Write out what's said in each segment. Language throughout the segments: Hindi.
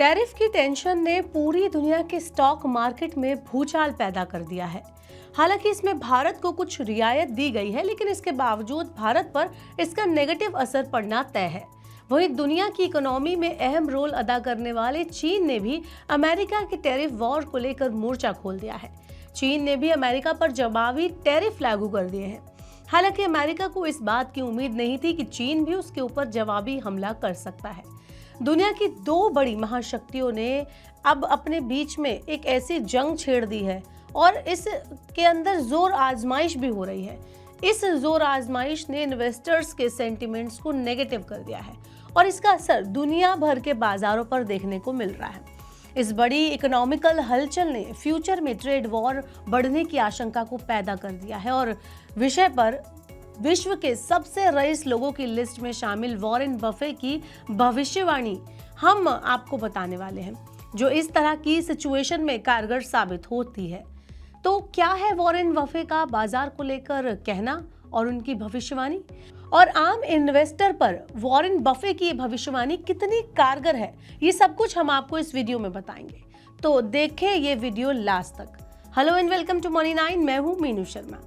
टैरिफ की टेंशन ने पूरी दुनिया के स्टॉक मार्केट में भूचाल पैदा कर दिया है। हालांकि इसमें भारत को कुछ रियायत दी गई है, लेकिन इसके बावजूद भारत पर इसका नेगेटिव असर पड़ना तय है। वहीं दुनिया की इकोनॉमी में अहम रोल अदा करने वाले चीन ने भी अमेरिका के टैरिफ वॉर को लेकर मोर्चा खोल दिया है। चीन ने भी अमेरिका पर जवाबी टैरिफ लागू कर दिए हैं। हालांकि अमेरिका को इस बात की उम्मीद नहीं थी कि चीन भी उसके ऊपर जवाबी हमला कर सकता है। दुनिया की दो बड़ी महाशक्तियों ने अब अपने बीच में एक ऐसी जंग छेड़ दी है और इसके अंदर जोर आजमाइश भी हो रही है। इस जोर आजमाइश ने इन्वेस्टर्स के सेंटिमेंट्स को नेगेटिव कर दिया है और इसका असर दुनिया भर के बाजारों पर देखने को मिल रहा है। इस बड़ी इकोनॉमिकल हलचल ने फ्यूचर में ट्रेड वॉर बढ़ने की आशंका को पैदा कर दिया है और विषय पर विश्व के सबसे रईस लोगों की लिस्ट में शामिल वॉरेन बफे की भविष्यवाणी हम आपको बताने वाले हैं, जो इस तरह की सिचुएशन में कारगर साबित होती है। तो क्या है वॉरेन बफे का बाजार को लेकर कहना और उनकी भविष्यवाणी, और आम इन्वेस्टर पर वॉरेन बफे की भविष्यवाणी कितनी कारगर है, ये सब कुछ हम आपको इस वीडियो में बताएंगे। तो देखें ये वीडियो लास्ट तक। Hello and welcome to money 9। मैं हूं मीनू शर्मा।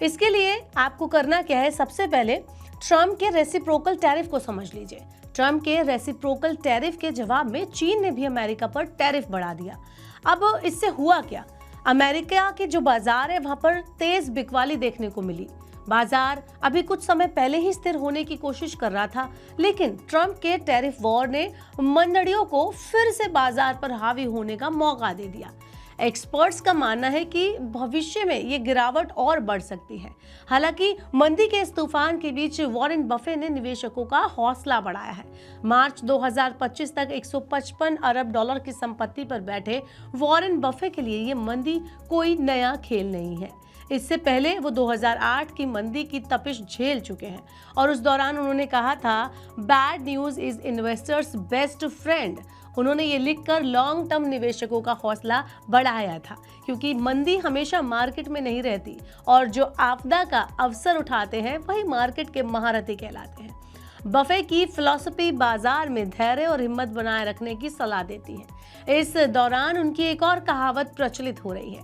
इसके लिए आपको करना क्या है, सबसे पहले ट्रम्प के रेसिप्रोकल टैरिफ को समझ लीजिए। ट्रम्प के रेसिप्रोकल टैरिफ के जवाब में चीन ने भी अमेरिका पर टैरिफ बढ़ा दिया। अब इससे हुआ क्या? अमेरिका के जो बाजार है वहां पर तेज बिकवाली देखने को मिली। बाजार अभी कुछ समय पहले ही स्थिर होने की कोशिश कर रहा था, लेकिन ट्रम्प के टैरिफ वॉर ने मंदड़ियों को फिर से बाजार पर हावी होने का मौका दे दिया। एक्सपर्ट्स का मानना है कि भविष्य में ये गिरावट और बढ़ सकती है। हालांकि मंदी के इस तूफान के बीच वॉरेन बफे ने निवेशकों का हौसला बढ़ाया है। मार्च 2025 तक 155 अरब डॉलर की संपत्ति पर बैठे वॉरेन बफे के लिए ये मंदी कोई नया खेल नहीं है। इससे पहले वो 2008 की मंदी की तपिश झेल चुके हैं और उस दौरान उन्होंने कहा था, bad news is investors best friend. उन्होंने ये लिखकर लॉन्ग टर्म निवेशकों का हौसला बढ़ाया था, क्योंकि मंदी हमेशा मार्केट में नहीं रहती और जो आपदा का अवसर उठाते हैं वही मार्केट के महारथी कहलाते हैं। बफे की फिलॉसफी बाजार में धैर्य और हिम्मत बनाए रखने की सलाह देती है। इस दौरान उनकी एक और कहावत प्रचलित हो रही है।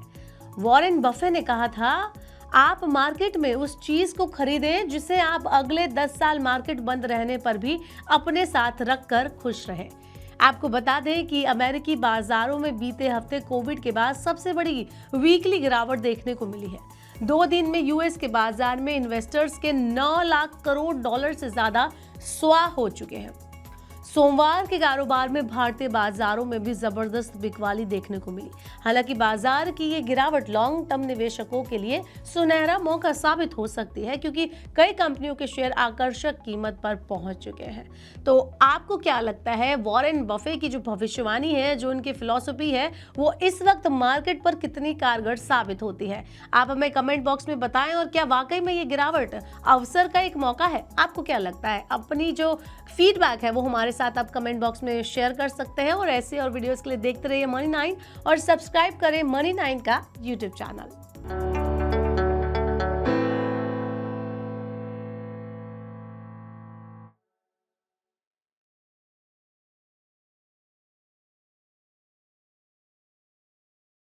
वॉरेन बफे ने कहा था, आप मार्केट में उस चीज को खरीदें जिसे आप अगले 10 साल मार्केट बंद रहने पर भी अपने साथ रखकर खुश रहें। आपको बता दें कि अमेरिकी बाजारों में बीते हफ्ते कोविड के बाद सबसे बड़ी वीकली गिरावट देखने को मिली है। 2 दिन में यूएस के बाजार में इन्वेस्टर्स के 9 लाख करोड़ डॉलर से ज्यादा स्वाह हो चुके हैं। सोमवार के कारोबार में भारतीय बाजारों में भी जबरदस्त बिकवाली देखने को मिली। हालांकि बाजार की ये गिरावट लॉन्ग टर्म निवेशकों के लिए सुनहरा मौका साबित हो सकती है, क्योंकि कई कंपनियों के शेयर आकर्षक कीमत पर पहुंच चुके हैं। तो आपको क्या लगता है, वॉरेन बफे की जो भविष्यवाणी है, जो उनकी फिलॉसफी है, वो इस वक्त मार्केट पर कितनी कारगर साबित होती है? आप हमें कमेंट बॉक्स में बताएं। और क्या वाकई में ये गिरावट अवसर का एक मौका है? आपको क्या लगता है? अपनी जो फीडबैक है वो हमारे साथ आप कमेंट बॉक्स में शेयर कर सकते हैं। और ऐसे और वीडियोस के लिए देखते रहिए मनी 9 और सब्सक्राइब करें मनी 9 का यूट्यूब चैनल।